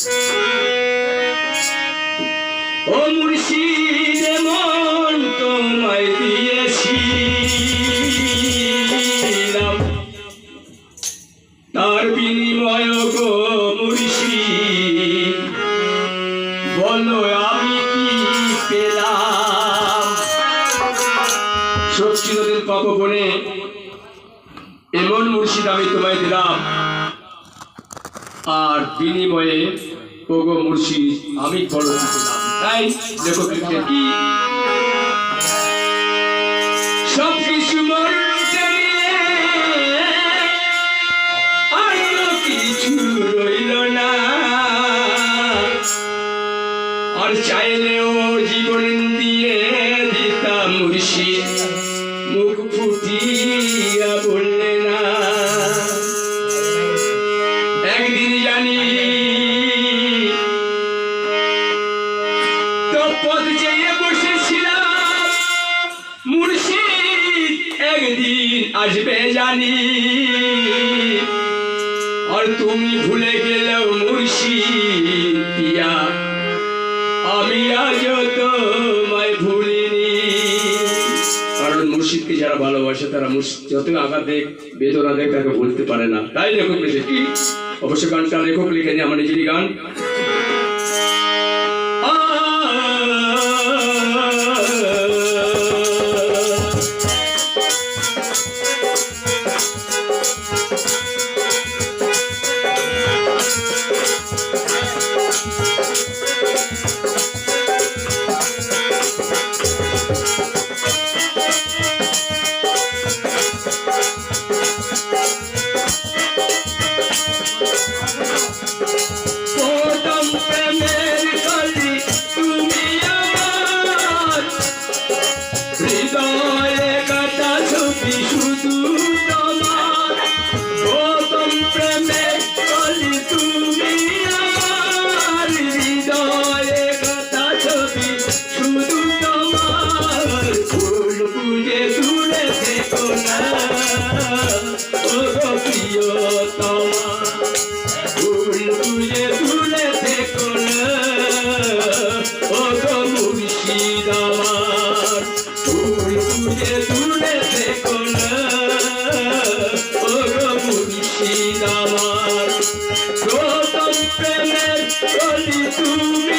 ও মুর্শিদ মন তোমায় দিয়েছিলাম, তার বিনিময় গো মুর্শিদ বলো আমি কি পেলাম। সত্যি নদীর তপবনে এমন মুর্শিদ আমি তোমায় দিলাম, আর বিনিময়ে ওগো মুর্শিদ আমি বড় দিলাম। তাই দেখো কি সব কিছু আর কিছু রইল না, আর চাইলেও জীবন দিয়ে দিতাম মুর্শিদ মুখ ফুটিয়া বললে না। একদিন জানি তো পথ চেয়ে বসেছিলাম, মুর্শিদ একদিন আসবে জানি, আর তুমি ভুলে গেলেও মুর্শিদ পিয়া আমি আজও তোমায় ভুলিনি। কারণ মুর্শিদকে যারা ভালোবাসে তারা যত আঘাত দেখ বেদনা দেখ তাকে ভুলতে পারে না। তাই লেখক লিখে কি অবশ্য গানটা লেখক লিখেনি, আমার নিজেরই গান। তুমি